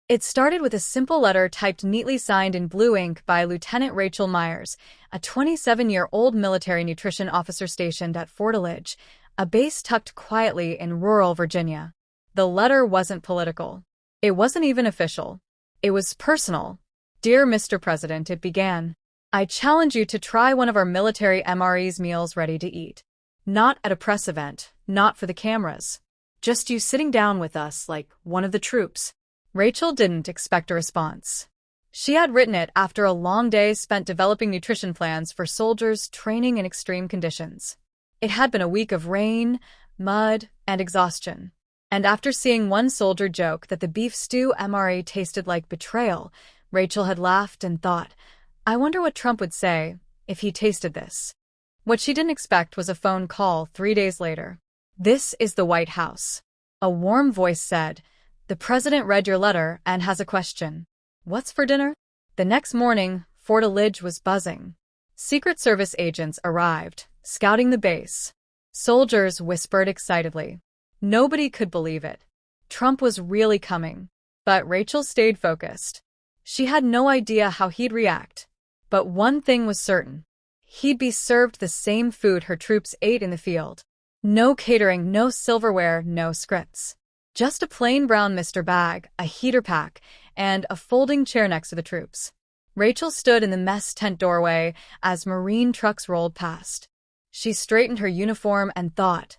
It started with a simple letter typed neatly signed in blue ink by Lieutenant Rachel Myers, a 27-year-old military nutrition officer stationed at Fortaleage, a base tucked quietly in rural Virginia. The letter wasn't political. It wasn't even official. It was personal. "Dear Mr. President," it began, "I challenge you to try one of our military MRE's meals ready to eat. Not at a press event, not for the cameras. Just you sitting down with us like one of the troops." Rachel didn't expect a response. She had written it after a long day spent developing nutrition plans for soldiers training in extreme conditions. It had been a week of rain, mud, and exhaustion. And after seeing one soldier joke that the beef stew MRE tasted like betrayal, Rachel had laughed and thought, "I wonder what Trump would say if he tasted this." What she didn't expect was a phone call 3 days later. "This is the White House." A warm voice said, "The president read your letter and has a question. What's for dinner?" The next morning, Fortaleage was buzzing. Secret Service agents arrived, scouting the base. Soldiers whispered excitedly. Nobody could believe it. Trump was really coming. But Rachel stayed focused. She had no idea how he'd react. But one thing was certain. He'd be served the same food her troops ate in the field. No catering, no silverware, no scripts. Just a plain brown Mr. Bag, a heater pack, and a folding chair next to the troops. Rachel stood in the mess tent doorway as Marine trucks rolled past. She straightened her uniform and thought,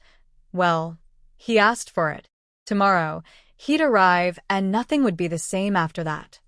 well, he asked for it. Tomorrow, he'd arrive and nothing would be the same after that.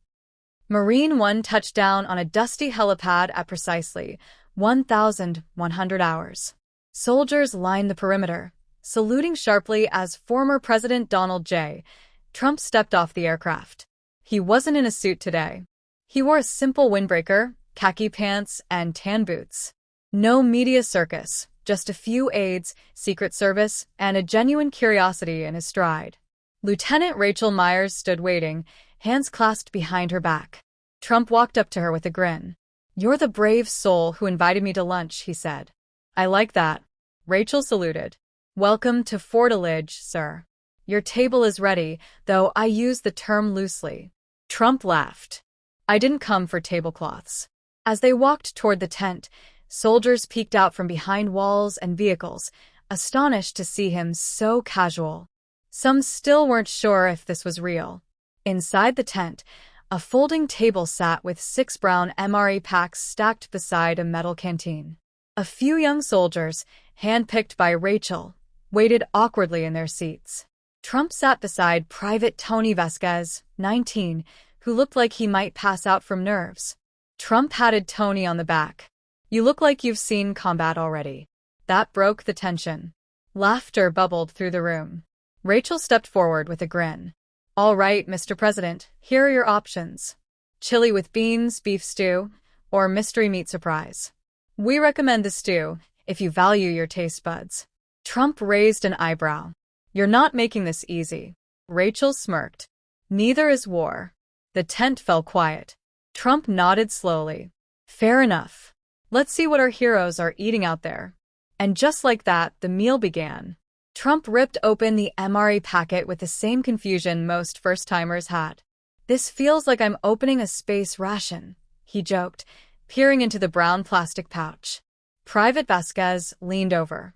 Marine One touched down on a dusty helipad at precisely 1,100 hours. Soldiers lined the perimeter, saluting sharply as former President Donald J. Trump stepped off the aircraft. He wasn't in a suit today. He wore a simple windbreaker, khaki pants, and tan boots. No media circus, just a few aides, Secret Service, and a genuine curiosity in his stride. Lieutenant Rachel Myers stood waiting, hands clasped behind her back. Trump walked up to her with a grin. "You're the brave soul who invited me to lunch," he said. "I like that." Rachel saluted. "Welcome to Fortaleage, sir. Your table is ready, though I use the term loosely." Trump laughed. "I didn't come for tablecloths." As they walked toward the tent, soldiers peeked out from behind walls and vehicles, astonished to see him so casual. Some still weren't sure if this was real. Inside the tent, a folding table sat with 6 brown MRE packs stacked beside a metal canteen. A few young soldiers, handpicked by Rachel, waited awkwardly in their seats. Trump sat beside Private Tony Vasquez, 19, who looked like he might pass out from nerves. Trump patted Tony on the back. "You look like you've seen combat already." That broke the tension. Laughter bubbled through the room. Rachel stepped forward with a grin. "All right, Mr. President, here are your options. Chili with beans, beef stew, or mystery meat surprise. We recommend the stew, if you value your taste buds." Trump raised an eyebrow. "You're not making this easy." Rachel smirked. "Neither is war." The tent fell quiet. Trump nodded slowly. "Fair enough. Let's see what our heroes are eating out there." And just like that, the meal began. Trump ripped open the MRE packet with the same confusion most first-timers had. "This feels like I'm opening a space ration," he joked, peering into the brown plastic pouch. Private Vasquez leaned over.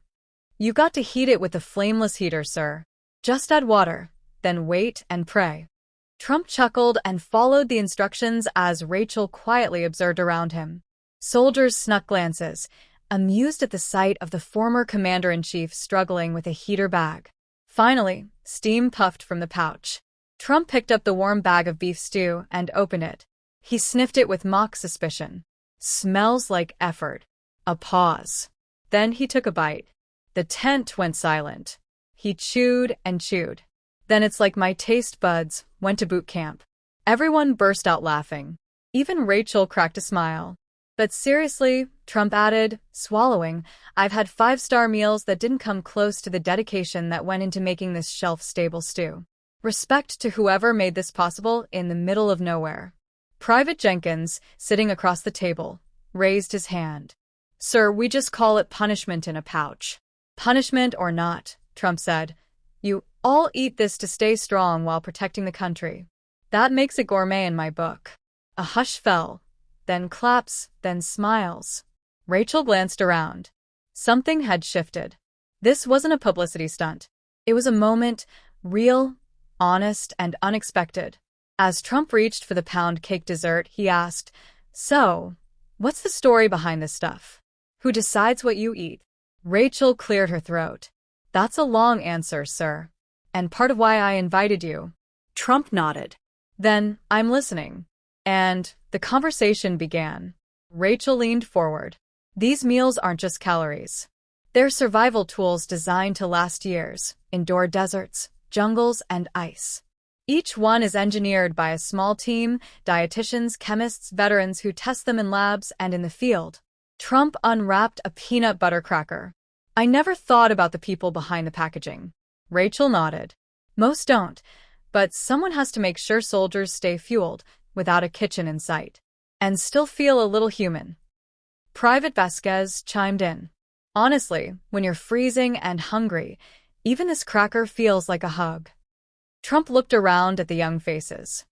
"You got to heat it with a flameless heater, sir. Just add water, then wait and pray." Trump chuckled and followed the instructions as Rachel quietly observed around him. Soldiers snuck glances, amused at the sight of the former commander-in-chief struggling with a heater bag. Finally, steam puffed from the pouch. Trump picked up the warm bag of beef stew and opened it. He sniffed it with mock suspicion. "Smells like effort." A pause. Then he took a bite. The tent went silent. He chewed and chewed. "Then it's like my taste buds went to boot camp." Everyone burst out laughing. Even Rachel cracked a smile. "But seriously," Trump added, swallowing, "I've had 5-star meals that didn't come close to the dedication that went into making this shelf-stable stew. Respect to whoever made this possible in the middle of nowhere." Private Jenkins, sitting across the table, raised his hand. "Sir, we just call it punishment in a pouch." "Punishment or not," Trump said, "you all eat this to stay strong while protecting the country." That makes it gourmet in my book. A hush fell, then claps, then smiles. Rachel glanced around. Something had shifted. This wasn't a publicity stunt. It was a moment, real, honest, and unexpected. As Trump reached for the pound cake dessert, he asked, "So, what's the story behind this stuff? Who decides what you eat?" Rachel cleared her throat. "That's a long answer, sir. And part of why I invited you." Trump nodded. "Then, I'm listening." And the conversation began. Rachel leaned forward. "These meals aren't just calories. They're survival tools designed to last years, endure deserts, jungles, and ice. Each one is engineered by a small team, dietitians, chemists, veterans who test them in labs and in the field." Trump unwrapped a peanut butter cracker. "I never thought about the people behind the packaging." Rachel nodded. "Most don't, but someone has to make sure soldiers stay fueled, without a kitchen in sight, and still feel a little human." Private Vasquez chimed in. "Honestly, when you're freezing and hungry, even this cracker feels like a hug." Trump looked around at the young faces.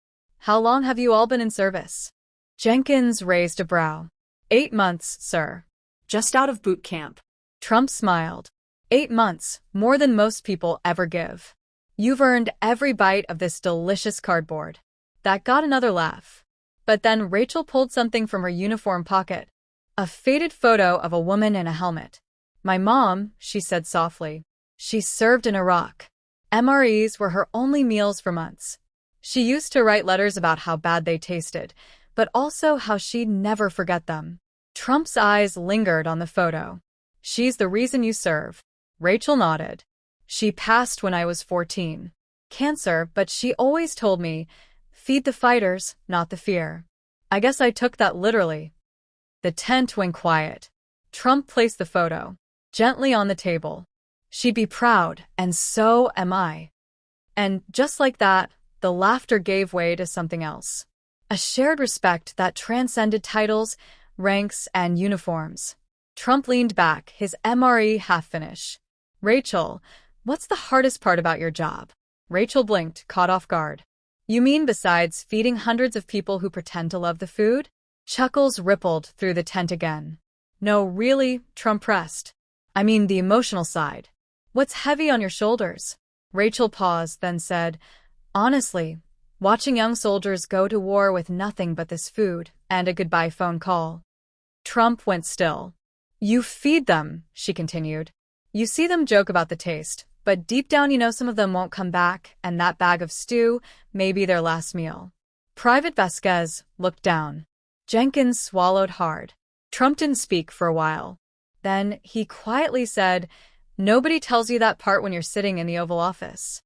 "How long have you all been in service?" Jenkins raised a brow. 8 months, sir. Just out of boot camp." Trump smiled. 8 months, more than most people ever give. You've earned every bite of this delicious cardboard." That got another laugh. But then Rachel pulled something from her uniform pocket. A faded photo of a woman in a helmet. "My mom," she said softly. "She served in Iraq. MREs were her only meals for months. She used to write letters about how bad they tasted, but also how she'd never forget them." Trump's eyes lingered on the photo. "She's the reason you serve." Rachel nodded. "She passed when I was 14. Cancer, but she always told me, feed the fighters, not the fear." I guess I took that literally. The tent went quiet. Trump placed the photo gently on the table. "She'd be proud, and so am I." And just like that, the laughter gave way to something else. A shared respect that transcended titles, ranks, and uniforms. Trump leaned back, his MRE half-finish. "Rachel, what's the hardest part about your job?" Rachel blinked, caught off guard. "You mean besides feeding hundreds of people who pretend to love the food?" Chuckles rippled through the tent again. "No, really," Trump pressed. "I mean the emotional side. What's heavy on your shoulders?" Rachel paused, then said, "Honestly, watching young soldiers go to war with nothing but this food and a goodbye phone call." Trump went still. "You feed them," she continued. "You see them joke about the taste, but deep down you know some of them won't come back, and that bag of stew may be their last meal." Private Vasquez looked down. Jenkins swallowed hard. Trump didn't speak for a while. Then he quietly said, "Nobody tells you that part when you're sitting in the Oval Office."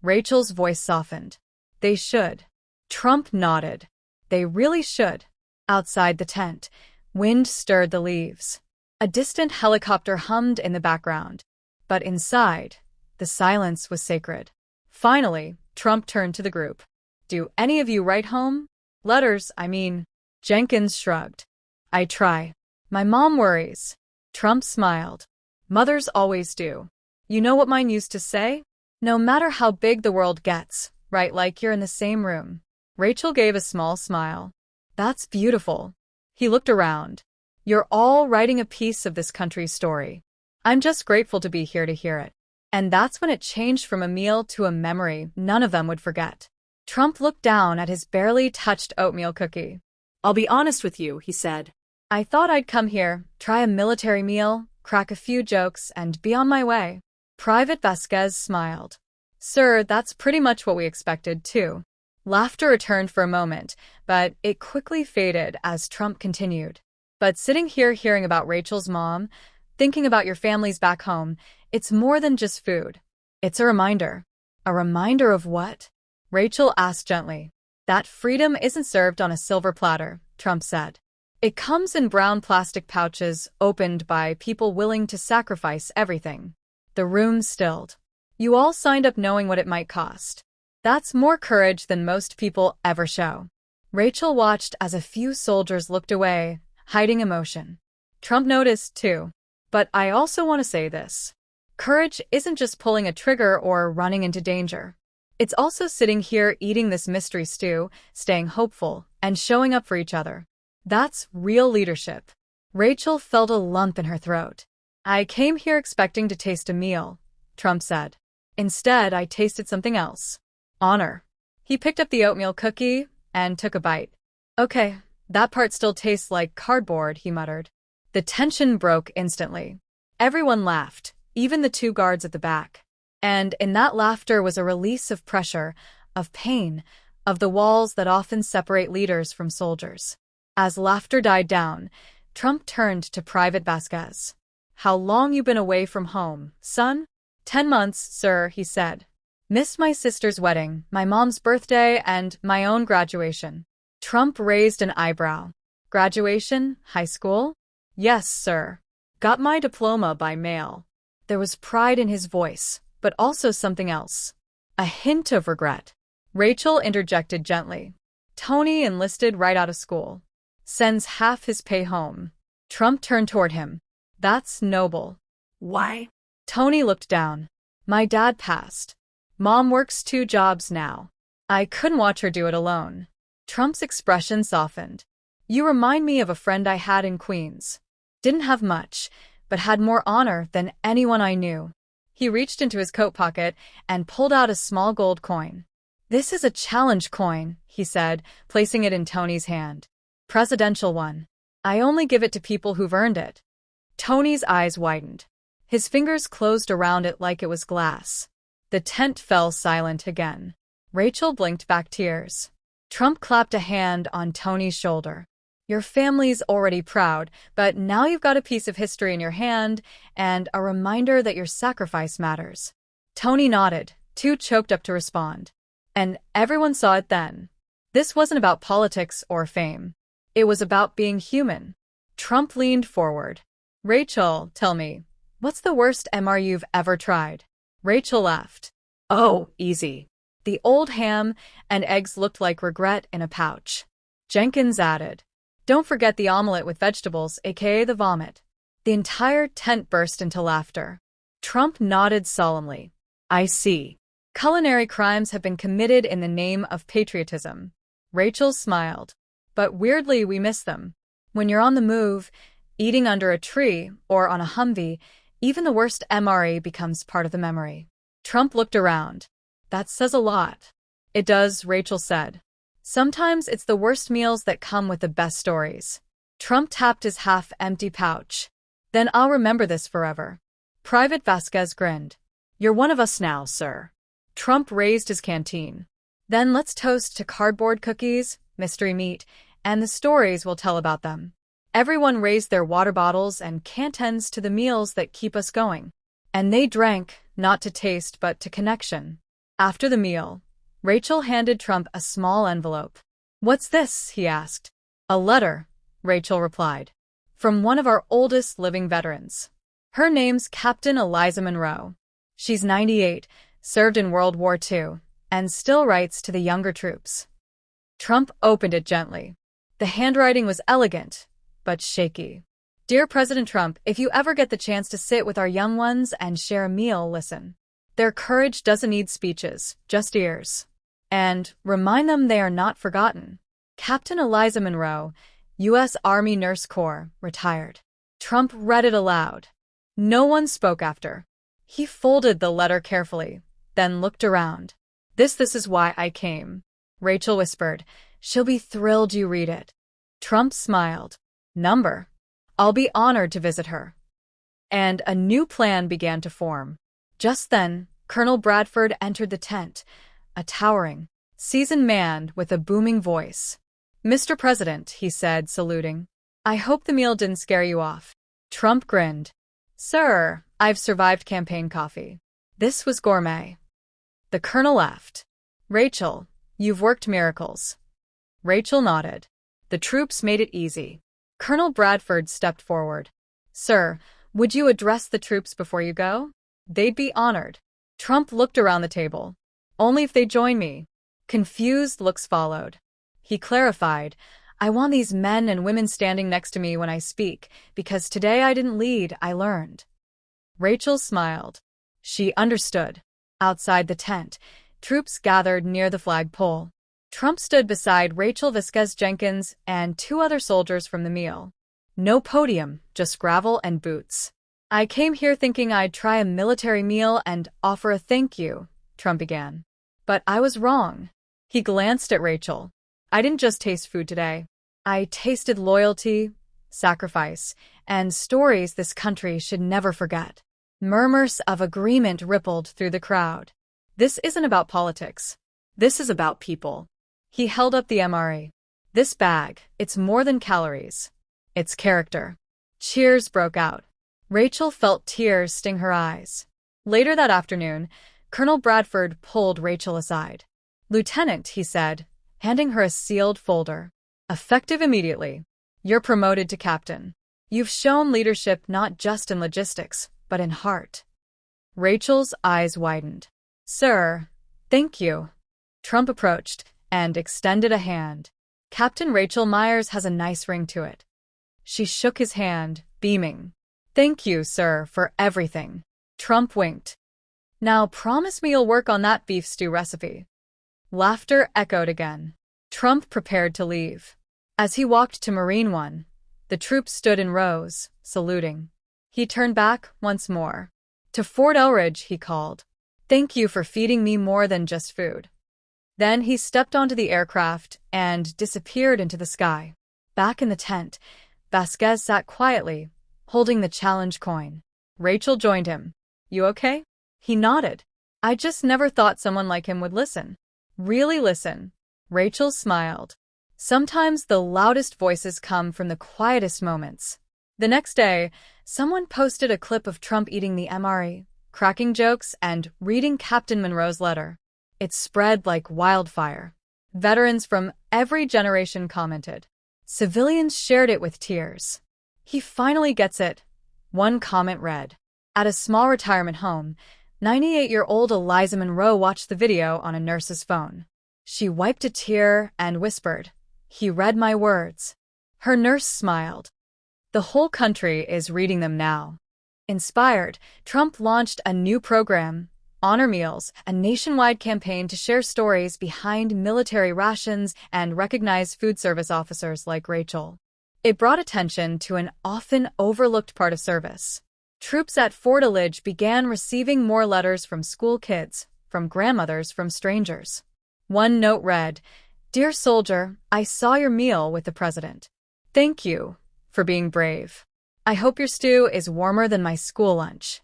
Rachel's voice softened. "They should." Trump nodded. "They really should." Outside the tent, wind stirred the leaves. A distant helicopter hummed in the background. But inside, the silence was sacred. Finally, Trump turned to the group. "Do any of you write home? Letters, I mean." Jenkins shrugged. "I try. My mom worries." Trump smiled. "Mothers always do. You know what mine used to say? No matter how big the world gets, write like you're in the same room." Rachel gave a small smile. "That's beautiful." He looked around. "You're all writing a piece of this country's story. I'm just grateful to be here to hear it." And that's when it changed from a meal to a memory none of them would forget. Trump looked down at his barely touched oatmeal cookie. "I'll be honest with you," he said. "I thought I'd come here, try a military meal, crack a few jokes, and be on my way." Private Vasquez smiled. "Sir, that's pretty much what we expected, too." Laughter returned for a moment, but it quickly faded as Trump continued. "But sitting here hearing about Rachel's mom, thinking about your families back home, it's more than just food. It's a reminder." "A reminder of what?" Rachel asked gently. "That freedom isn't served on a silver platter," Trump said. "It comes in brown plastic pouches opened by people willing to sacrifice everything." The room stilled. "You all signed up knowing what it might cost. That's more courage than most people ever show." Rachel watched as a few soldiers looked away, hiding emotion. Trump noticed, too. "But I also want to say this. Courage isn't just pulling a trigger or running into danger. It's also sitting here eating this mystery stew, staying hopeful, and showing up for each other. That's real leadership. Rachel felt a lump in her throat. I came here expecting to taste a meal, Trump said. Instead, I tasted something else. Honor. He picked up the oatmeal cookie and took a bite. Okay, that part still tastes like cardboard, he muttered. The tension broke instantly. Everyone laughed, even the two guards at the back. And in that laughter was a release of pressure, of pain, of the walls that often separate leaders from soldiers. As laughter died down, Trump turned to Private Vasquez. How long you been away from home, son? 10 months, sir, he said. Missed my sister's wedding, my mom's birthday, and my own graduation. Trump raised an eyebrow. Graduation? High school? Yes, sir. Got my diploma by mail. There was pride in his voice, but also something else. A hint of regret. Rachel interjected gently. Tony enlisted right out of school. Sends half his pay home. Trump turned toward him. That's noble. Why? Tony looked down. My dad passed. Mom works 2 jobs now. I couldn't watch her do it alone. Trump's expression softened. You remind me of a friend I had in Queens. Didn't have much, but had more honor than anyone I knew. He reached into his coat pocket and pulled out a small gold coin. This is a challenge coin, he said, placing it in Tony's hand. Presidential one. I only give it to people who've earned it. Tony's eyes widened. His fingers closed around it like it was glass. The tent fell silent again. Rachel blinked back tears. Trump clapped a hand on Tony's shoulder. Your family's already proud, but now you've got a piece of history in your hand and a reminder that your sacrifice matters. Tony nodded, too choked up to respond. And everyone saw it then. This wasn't about politics or fame. It was about being human. Trump leaned forward. Rachel, tell me, what's the worst MR you've ever tried? Rachel laughed. Oh, easy. The old ham and eggs looked like regret in a pouch. Jenkins added. Don't forget the omelet with vegetables, aka the vomit. The entire tent burst into laughter. Trump nodded solemnly. I see. Culinary crimes have been committed in the name of patriotism. Rachel smiled. But weirdly, we miss them. When you're on the move, eating under a tree, or on a Humvee, even the worst MRE becomes part of the memory. Trump looked around. That says a lot. It does, Rachel said. Sometimes it's the worst meals that come with the best stories. Trump tapped his half-empty pouch. Then I'll remember this forever. Private Vasquez grinned. You're one of us now, sir. Trump raised his canteen. Then let's toast to cardboard cookies, mystery meat, and the stories we'll tell about them. Everyone raised their water bottles and cantons to the meals that keep us going. And they drank, not to taste but to connection. After the meal, Rachel handed Trump a small envelope. What's this? He asked. A letter, Rachel replied. From one of our oldest living veterans. Her name's Captain Eliza Monroe. She's 98, served in World War II, and still writes to the younger troops. Trump opened it gently. The handwriting was elegant, but shaky. Dear President Trump, if you ever get the chance to sit with our young ones and share a meal, listen. Their courage doesn't need speeches, just ears. And remind them they are not forgotten. Captain Eliza Monroe, U.S. Army Nurse Corps, retired. Trump read it aloud. No one spoke after. He folded the letter carefully, then looked around. This is why I came. Rachel whispered. She'll be thrilled you read it. Trump smiled. Number. I'll be honored to visit her. And a new plan began to form. Just then, Colonel Bradford entered the tent, a towering, seasoned man with a booming voice. Mr. President, he said, saluting. I hope the meal didn't scare you off. Trump grinned. Sir, I've survived campaign coffee. This was gourmet. The colonel laughed. Rachel, you've worked miracles. Rachel nodded. The troops made it easy. Colonel Bradford stepped forward. Sir, would you address the troops before you go? They'd be honored. Trump looked around the table. Only if they join me. Confused looks followed. He clarified, I want these men and women standing next to me when I speak, because today I didn't lead, I learned. Rachel smiled. She understood. Outside the tent, Troops gathered near the flagpole. Trump stood beside Rachel Vasquez Jenkins and two other soldiers from the meal. No podium, just gravel and boots. I came here thinking I'd try a military meal and offer a thank you, Trump began. But I was wrong. He glanced at Rachel. I didn't just taste food today. I tasted loyalty, sacrifice, and stories this country should never forget. Murmurs of agreement rippled through the crowd. This isn't about politics. This is about people. He held up the MRE. This bag, it's more than calories. It's character. Cheers broke out. Rachel felt tears sting her eyes. Later that afternoon, Colonel Bradford pulled Rachel aside. "Lieutenant," he said, handing her a sealed folder. "Effective immediately. You're promoted to captain. You've shown leadership not just in logistics, but in heart." Rachel's eyes widened. "Sir, thank you." Trump approached and extended a hand. "Captain Rachel Myers has a nice ring to it." She shook his hand, beaming. "Thank you, sir, for everything." Trump winked. "Now promise me you'll work on that beef stew recipe." Laughter echoed again. Trump prepared to leave. As he walked to Marine One, the troops stood in rows, saluting. He turned back once more. "To Fort Elridge," he called. "Thank you for feeding me more than just food." Then he stepped onto the aircraft and disappeared into the sky. Back in the tent, Vasquez sat quietly, holding the challenge coin. Rachel joined him. "You okay?" He nodded. "I just never thought someone like him would listen." "Really listen." Rachel smiled. "Sometimes the loudest voices come from the quietest moments." The next day, someone posted a clip of Trump eating the MRE, cracking jokes, and reading Captain Monroe's letter. It spread like wildfire. Veterans from every generation commented. Civilians shared it with tears. "He finally gets it," one comment read. At a small retirement home, 98-year-old Eliza Monroe watched the video on a nurse's phone. She wiped a tear and whispered, "He read my words." Her nurse smiled. The whole country is reading them now. Inspired, Trump launched a new program, Honor Meals, a nationwide campaign to share stories behind military rations and recognize food service officers like Rachel. It brought attention to an often overlooked part of service. Troops at Fort Elidge began receiving more letters from school kids, from grandmothers, from strangers. One note read, "Dear soldier, I saw your meal with the president. Thank you for being brave. I hope your stew is warmer than my school lunch."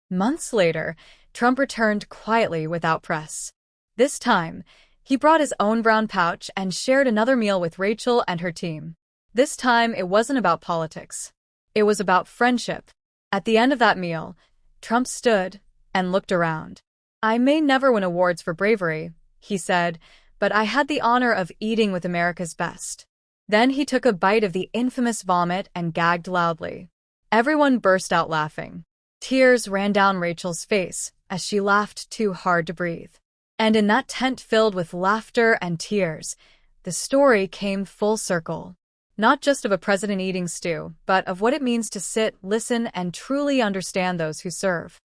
Months later, Trump returned quietly without press. This time, he brought his own brown pouch and shared another meal with Rachel and her team. This time, it wasn't about politics. It was about friendship. At the end of that meal, Trump stood and looked around. "I may never win awards for bravery," he said, "but I had the honor of eating with America's best." Then he took a bite of the infamous vomit and gagged loudly. Everyone burst out laughing. Tears ran down Rachel's face as she laughed too hard to breathe. And in that tent filled with laughter and tears, the story came full circle. Not just of a president eating stew, but of what it means to sit, listen, and truly understand those who serve.